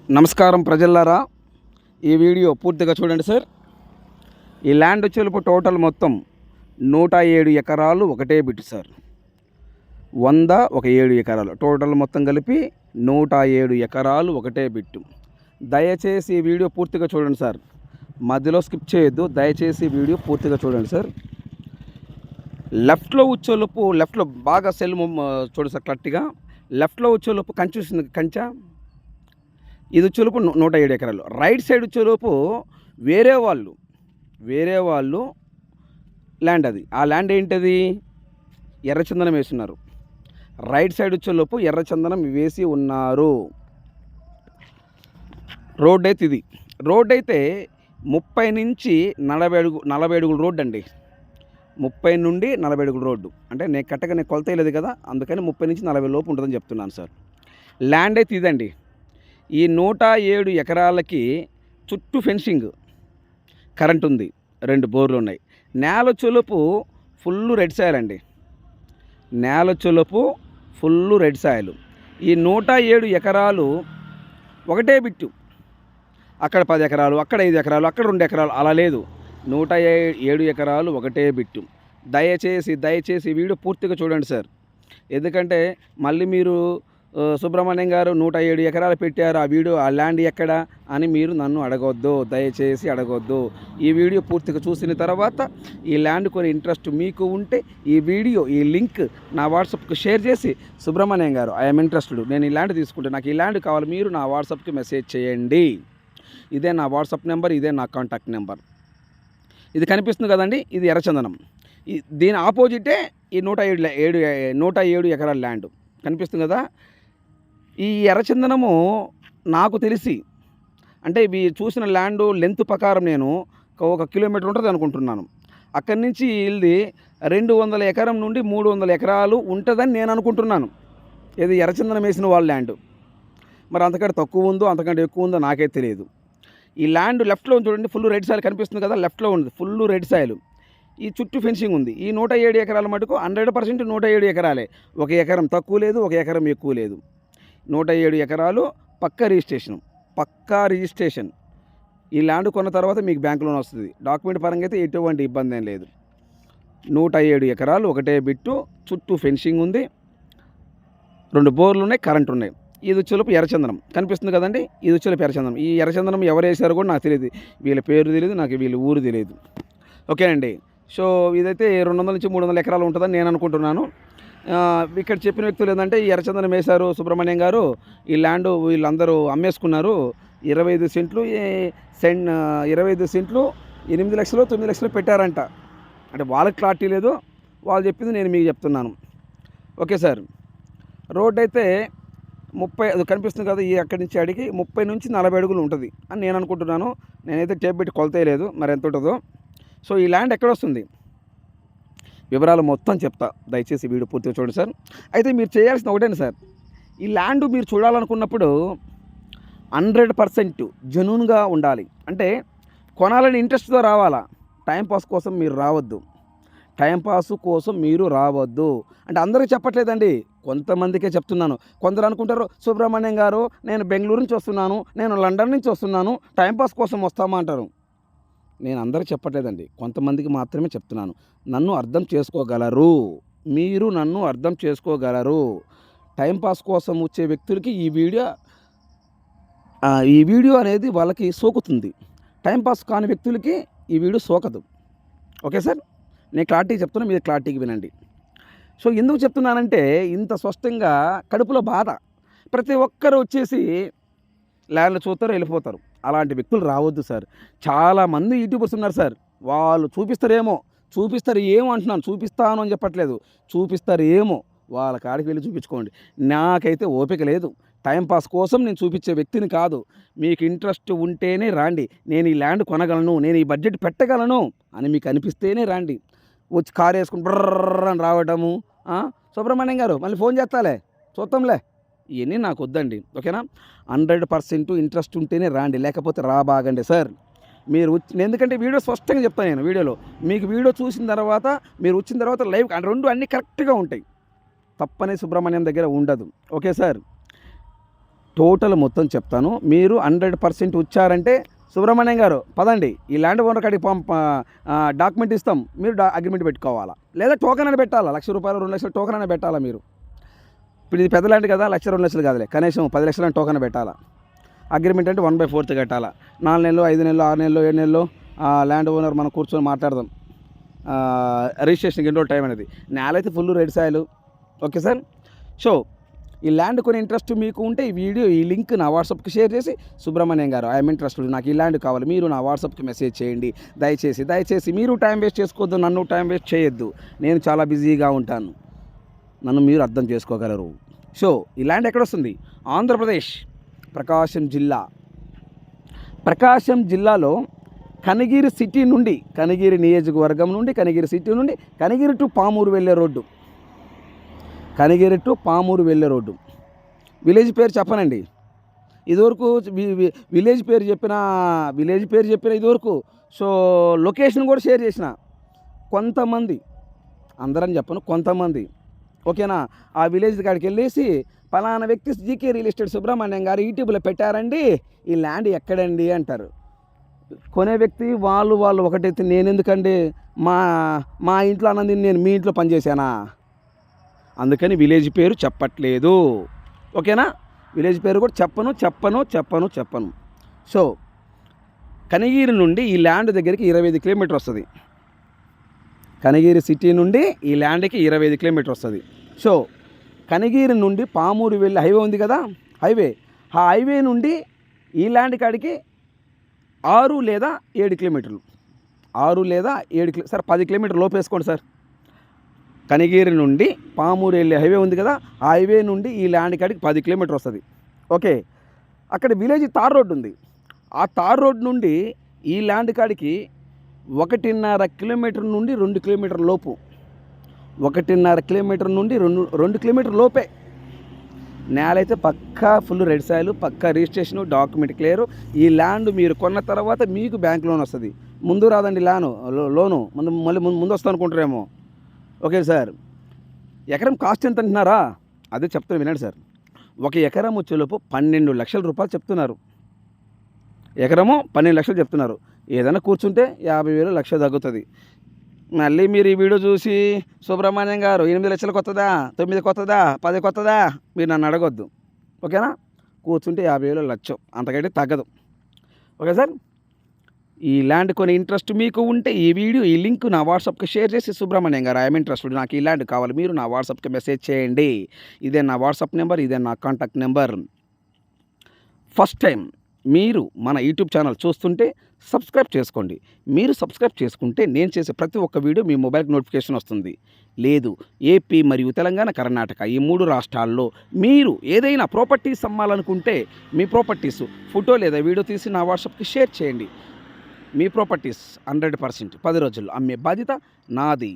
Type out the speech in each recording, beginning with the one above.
నమస్కారం ప్రజలారా, ఈ వీడియో పూర్తిగా చూడండి సార్. ఈ ల్యాండ్ చెలుపు టోటల్ మొత్తం 107 ఎకరాలు ఒకటే బిట్టు సార్. 100 ఒక 7 ఎకరాలు టోటల్ మొత్తం కలిపి 107 ఎకరాలు ఒకటే బిట్టు. దయచేసి ఈ వీడియో పూర్తిగా చూడండి సార్, మధ్యలో స్కిప్ చేయొద్దు. దయచేసి వీడియో పూర్తిగా చూడండి సార్. లెఫ్ట్లో వచ్చేలోపు లెఫ్ట్లో బాగా సెల్ చూడండి సార్ క్లట్టిగా. లెఫ్ట్లో వచ్చేలోపు కంచె వస్తుంది, కంచె ఇది వచ్చేలోపు 107 ఎకరాలు. రైట్ సైడ్ వచ్చేలోపు వేరే వాళ్ళు ల్యాండ్, అది ఆ ల్యాండ్ ఏంటది, ఎర్రచందనం వేస్తున్నారు. రైట్ సైడ్ వచ్చేలోపు ఎర్రచందనం వేసి ఉన్నారు. రోడ్ అయితే ఇది. రోడ్ అయితే 30 నుంచి 40 అడుగుల రోడ్డు అండి. 30 నుండి 40 అడుగుల రోడ్డు అంటే నేను కట్టగా కొలత వేయలేదు కదా, అందుకని 30 నుంచి 40 లోపు ఉంటుందని చెప్తున్నాను సార్. ల్యాండ్ అయితే ఇదండి. ఈ 107 ఎకరాలకి చుట్టూ ఫెన్సింగ్, కరెంట్ ఉంది, 2 బోర్లు ఉన్నాయి. నేల చొలుపు ఫుల్ రెడ్ సాయిల్ అండి. నేల చొలుపు ఫుల్ రెడ్ సాయిల్. ఈ 107 ఎకరాలు ఒకటే బిట్టు. అక్కడ 10 ఎకరాలు, అక్కడ 5 ఎకరాలు, అక్కడ 2 ఎకరాలు, అలా లేదు. 107 ఎకరాలు ఒకటే బిట్టు. దయచేసి వీడియో పూర్తిగా చూడండి సార్. ఎందుకంటే మళ్ళీ మీరు సుబ్రహ్మణ్యం గారు 107 ఎకరాలు పెట్టారు, ఆ ల్యాండ్ ఎక్కడ అని మీరు నన్ను అడగొద్దు, దయచేసి అడగొద్దు. ఈ వీడియో పూర్తిగా చూసిన తర్వాత ఈ ల్యాండ్ కొని ఇంట్రెస్ట్ మీకు ఉంటే ఈ లింక్ నా వాట్సాప్కి షేర్ చేసి, సుబ్రహ్మణ్యం గారు ఐఎమ్ ఇంట్రెస్టెడ్, నేను ఈ ల్యాండ్ తీసుకుంటే నాకు ఈ ల్యాండ్ కావాలి, మీరు నా వాట్సాప్కి మెసేజ్ చేయండి. ఇదే నా వాట్సాప్ నెంబర్, ఇదే నా కాంటాక్ట్ నెంబర్. ఇది కనిపిస్తుంది కదండి, ఇది ఎర్రచందనం. దీని ఆపోజిటే ఈ 107 ఎకరాల ల్యాండ్ కనిపిస్తుంది కదా. ఈ ఎర్రచందనము నాకు తెలిసి, అంటే ఇవి చూసిన ల్యాండ్ లెంత్ ప్రకారం నేను 1 కిలోమీటర్ ఉంటుంది అనుకుంటున్నాను. అక్కడి నుంచి ఇది 200 ఎకరం నుండి 300 ఎకరాలు ఉంటుందని నేను అనుకుంటున్నాను. ఇది ఎర్రచందనం వేసిన వాళ్ళ ల్యాండ్. మరి అంతకంటే తక్కువ ఉందో అంతకంటే ఎక్కువ ఉందో నాకే తెలియదు. ఈ ల్యాండ్ లెఫ్ట్లో చూడండి, ఫుల్ రెడ్ సాయిల్ కనిపిస్తుంది కదా, లెఫ్ట్లో ఉంది ఫుల్ రెడ్ సాయిల్. ఈ చుట్టూ ఫెన్సింగ్ ఉంది. ఈ 107 ఎకరాల మటుకు 100% 107 ఎకరాలే. 1 ఎకరం తక్కువ లేదు, 1 ఎకరం ఎక్కువ లేదు. 107 ఎకరాలు పక్కా రిజిస్ట్రేషన్. ఈ ల్యాండ్ కొన్న తర్వాత మీకు బ్యాంక్ లోన్ వస్తుంది. డాక్యుమెంట్ పరంగా అయితే ఎటువంటి ఇబ్బంది ఏం లేదు. 107 ఎకరాలు ఒకటే బిట్టు, చుట్టూ ఫెన్సింగ్ ఉంది, 2 బోర్లు ఉన్నాయి, కరెంట్ ఉన్నాయి. ఇది వచ్చేలోపు ఎర్రచందనం కనిపిస్తుంది కదండి, ఇది వచ్చేలోపు ఎర్రచందనం. ఈ ఎర్రచందనం ఎవరు వేసారో కూడా నాకు తెలియదు, వీళ్ళ పేరు తెలియదు, నాకు వీళ్ళ ఊరు తెలియదు. ఓకేనండి. సో ఇదైతే 200 నుంచి 300 ఎకరాలు ఉంటుందని నేను అనుకుంటున్నాను. ఇక్కడ చెప్పిన వ్యక్తులు ఏంటంటే, ఈ ఎర్రచందనం వేశారు సుబ్రహ్మణ్యం గారు, ఈ ల్యాండ్ వీళ్ళందరూ అమ్మేసుకున్నారు. 25 సెంట్లు 25 సెంట్లు 8 లక్షలు 9 లక్షలు పెట్టారంట. అంటే వాళ్ళకి క్లారిటీ లేదు, వాళ్ళు చెప్పింది నేను మీకు చెప్తున్నాను. Okay sir. రోడ్ అయితే 30 అది కనిపిస్తుంది కదా, ఈ అక్కడి నుంచి అడిగి 30 నుంచి 40 అడుగులు ఉంటుంది అని నేను అనుకుంటున్నాను. నేనైతే టేప్ పెట్టి కొలతేయలేదు, మరి ఎంత ఉంటుందో. సో ఈ ల్యాండ్ ఎక్కడ వస్తుంది, వివరాలు మొత్తం చెప్తా. దయచేసి వీడియో పూర్తిగా చూడండి సార్. అయితే మీరు చేయాల్సిన ఒకటేనా సార్, ఈ ల్యాండ్ మీరు చూడాలనుకున్నప్పుడు 100% జెన్యూన్గా ఉండాలి. అంటే కొనాలని ఇంట్రెస్ట్తో రావాలా, టైంపాస్ కోసం మీరు రావద్దు. అంటే అందరికీ చెప్పట్లేదండి, కొంతమందికే చెప్తున్నాను. కొందరు అనుకుంటారు, సుబ్రహ్మణ్యం గారు నేను బెంగళూరు నుంచి వస్తున్నాను, నేను లండన్ నుంచి వస్తున్నాను, టైంపాస్ కోసం వస్తామా అంటారు. నేను అందరికీ చెప్పట్లేదండి, కొంతమందికి మాత్రమే చెప్తున్నాను. నన్ను అర్థం చేసుకోగలరు, మీరు నన్ను అర్థం చేసుకోగలరు. టైంపాస్ కోసం వచ్చే వ్యక్తులకి ఈ వీడియో అనేది వాళ్ళకి సోకుతుంది. టైంపాస్ కాని వ్యక్తులకి ఈ వీడియో సోకదు. ఓకే సార్, నేను క్లారిటీ చెప్తున్నా, మీరు క్లారిటీకి వినండి. సో ఎందుకు చెప్తున్నానంటే, ఇంత స్పష్టంగా కడుపులో బాధ, ప్రతి ఒక్కరు వచ్చేసి ల్యాండ్లు చూస్తారు, వెళ్ళిపోతారు. అలాంటి వ్యక్తులు రావద్దు సార్. చాలామంది యూట్యూబర్స్ ఉన్నారు సార్, వాళ్ళు చూపిస్తారు ఏమో అంటున్నాను, చూపిస్తాను అని చెప్పట్లేదు, చూపిస్తారు ఏమో, వాళ్ళ కాడికి వెళ్ళి చూపించుకోండి. నాకైతే ఓపిక లేదు, టైంపాస్ కోసం నేను చూపించే వ్యక్తిని కాదు. మీకు ఇంట్రెస్ట్ ఉంటేనే రాండి, నేను ఈ ల్యాండ్ కొనగలను, నేను ఈ బడ్జెట్ పెట్టగలను అని మీకు అనిపిస్తేనే రాండి. వచ్చి కారు వేసుకుని బ్రర్ర అని రావడము, సుబ్రహ్మణ్యం గారు మళ్ళీ ఫోన్ చేస్తాలే చూద్దాంలే, ఇవన్నీ నాకు వద్దండి. ఓకేనా. 100% ఇంట్రెస్ట్ ఉంటేనే రాండి, లేకపోతే రాబాగండి సార్. మీరు ఎందుకంటే వీడియో స్పష్టంగా చెప్తాను నేను వీడియోలో. మీకు వీడియో చూసిన తర్వాత మీరు వచ్చిన తర్వాత లైవ్ 2 అన్నీ కరెక్ట్గా ఉంటాయి, తప్పనే సుబ్రహ్మణ్యం దగ్గర ఉండదు. Okay sir. టోటల్ మొత్తం చెప్తాను. మీరు 100% వచ్చారంటే సుబ్రహ్మణ్యం గారు పదండి ఈ ల్యాండ్ ఓనర్ కాడికి డాక్యుమెంట్ ఇస్తాం, మీరు అగ్రిమెంట్ పెట్టుకోవాలా, లేదా టోకెన్ అని పెట్టాలా. ₹1,00,000 2,00,000 టోకెన్ అని పెట్టాలా మీరు. ఇప్పుడు ఇది పెద్ద ల్యాండ్ కదా, 1,00,000 2,00,000 కాదులే, కనీసం 10,00,000 టోకెన్ పెట్టాలా. అగ్రిమెంట్ అంటే 1/4 కట్టాలా. 4 నెలలు 5 నెలలు 6 నెలలు 7 నెలలు ల్యాండ్ ఓనర్ మనం కూర్చొని మాట్లాడదాం. రిజిస్ట్రేషన్కి ఎన్ని రోజులు టైం అనేది. నేలైతే full red soil. Okay sir. So ఈ ల్యాండ్ కొని ఇంట్రెస్ట్ మీకు ఉంటే ఈ వీడియో ఈ లింక్ నా వాట్సాప్కి షేర్ చేసి సుబ్రహ్మణ్యం గారు ఐఎమ్ ఇంట్రెస్టెడ్, నాకు ఈ ల్యాండ్ కావాలి, మీరు నా వాట్సాప్కి మెసేజ్ చేయండి. దయచేసి మీరు టైం వేస్ట్ చేసుకోవద్దు, నన్ను టైం వేస్ట్ చేయొద్దు, నేను చాలా బిజీగా ఉంటాను, నన్ను మీరు అర్థం చేసుకోగలరు. సో ఈ ల్యాండ్ ఎక్కడ వస్తుంది? ఆంధ్రప్రదేశ్, ప్రకాశం జిల్లా. ప్రకాశం జిల్లాలో కనిగిరి సిటీ నుండి, కనిగిరి నియోజకవర్గం నుండి, కనిగిరి సిటీ నుండి కనిగిరి టు పామూరు వెళ్ళే రోడ్డు, కనిగిరి టు పామూరు వెళ్ళే రోడ్డు. విలేజ్ పేరు చెప్పనండి, ఇదివరకు విలేజ్ పేరు చెప్పిన ఇదివరకు. సో లొకేషన్ కూడా షేర్ చేసిన కొంతమంది, అందరని చెప్పను, కొంతమంది. ఓకేనా. ఆ విలేజ్ కాడికి వెళ్ళేసి పలానా వ్యక్తి జీకే రియల్ ఎస్టేట్ సుబ్రహ్మణ్యం గారు యూట్యూబ్లో పెట్టారండి, ఈ ల్యాండ్ ఎక్కడండి అంటారు. కొనే వ్యక్తి వాళ్ళు ఒకటైతే నేను ఎందుకండి, మా ఇంట్లో అన్నది నేను మీ ఇంట్లో పనిచేశానా, అందుకని విలేజ్ పేరు చెప్పట్లేదు. ఓకేనా. విలేజ్ పేరు కూడా చెప్పను. సో కనిగిరి నుండి ఈ ల్యాండ్ దగ్గరికి 25 కిలోమీటర్ వస్తుంది. కనిగిరి సిటీ నుండి ఈ ల్యాండ్కి 25 కిలోమీటర్ వస్తుంది. సో కనిగిరి నుండి పామూరు వెళ్ళి హైవే ఉంది కదా, ఆ హైవే నుండి ఈ ల్యాండ్ కాడికి 6 లేదా 7 కిలోమీటర్లు, 6 లేదా 7 సార్ 10 కిలోమీటర్లు లోపు వేసుకోండి సార్. కనిగిరి నుండి పామూరు వెళ్ళే హైవే ఉంది కదా, ఆ హైవే నుండి ఈ ల్యాండ్ కాడికి 10 కిలోమీటర్ వస్తుంది. ఓకే. అక్కడ విలేజ్ తార్ రోడ్డు ఉంది. ఆ తార్ రోడ్ నుండి ఈ ల్యాండ్ కాడికి 1.5 కిలోమీటర్ నుండి 2 కిలోమీటర్ లోపు, 1.5 కిలోమీటర్ నుండి 2 కిలోమీటర్ లోపే. నేల అయితే పక్కా ఫుల్ రెడ్ సాయిల్, పక్కా రిజిస్ట్రేషను, డాక్యుమెంట్ క్లియరు. ఈ ల్యాండ్ మీరు కొన్న తర్వాత మీకు బ్యాంక్ లోన్ వస్తుంది. ముందు రాదండి లోను, ముందు వస్తుంది అనుకుంటారేమో. Okay sir. ఎకరం కాస్ట్ ఎంత అంటున్నారా, అదే చెప్తాను వినండి సార్. 1 ఎకరం వచ్చేలోపు 12 లక్షల రూపాయలు చెప్తున్నారు. ఎకరము 12 లక్షలు చెప్తున్నారు. ఏదైనా కూర్చుంటే 50,000 1,00,000 తగ్గుతుంది. మళ్ళీ మీరు ఈ వీడియో చూసి సుబ్రహ్మణ్యం గారు 8 లక్షలకు వస్తుందా, 9 కొత్తదా, 10 కొత్తదా, మీరు నన్ను అడగొద్దు. ఓకేనా. కూర్చుంటే 50,000 1,00,000, అంతకంటే తగ్గదు. Okay sir. ఈ ల్యాండ్ కొని ఇంట్రెస్ట్ మీకు ఉంటే ఈ వీడియో ఈ లింక్ నా వాట్సాప్కి షేర్ చేసి సుబ్రహ్మణ్యం గారు ఐఎమ్ ఇంట్రెస్టెడ్, నాకు ఈ ల్యాండ్ కావాలి, మీరు నా వాట్సాప్కి మెసేజ్ చేయండి. ఇదే నా వాట్సాప్ నెంబర్, ఇదే నా కాంటాక్ట్ నెంబర్. ఫస్ట్ టైం మీరు మన యూట్యూబ్ ఛానల్ చూస్తుంటే సబ్స్క్రైబ్ చేసుకోండి. మీరు సబ్స్క్రైబ్ చేసుకుంటే నేను చేసే ప్రతి ఒక్క వీడియో మీ మొబైల్కి నోటిఫికేషన్ వస్తుంది. లేదు ఏపీ మరియు తెలంగాణ, కర్ణాటక ఈ 3 రాష్ట్రాల్లో మీరు ఏదైనా ప్రాపర్టీస్ అమ్మాలనుకుంటే మీ ప్రాపర్టీస్ ఫోటో లేదా వీడియో తీసి నా వాట్సాప్కి షేర్ చేయండి. మీ ప్రాపర్టీస్ 100% 10 రోజుల్లో అమ్మే బాధ్యత నాది.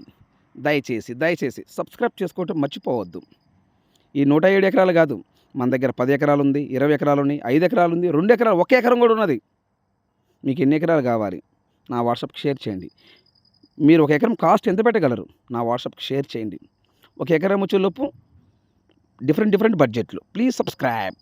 దయచేసి సబ్స్క్రైబ్ చేసుకోవటం మర్చిపోవద్దు. ఈ 107 ఎకరాలు కాదు, మన దగ్గర 10 ఎకరాలు ఉంది, 20 ఎకరాలు ఉన్నాయి, 5 ఎకరాలు ఉంది, 2 ఎకరాలు, 1 ఎకరం కూడా ఉన్నది. మీకు ఎన్ని ఎకరాలు కావాలి నా వాట్సాప్కి షేర్ చేయండి. మీరు 1 ఎకరం కాస్ట్ ఎంత పెట్టగలరు నా వాట్సాప్కి షేర్ చేయండి. 1 ఎకరం వచ్చేలోపు డిఫరెంట్ బడ్జెట్లు. Please subscribe.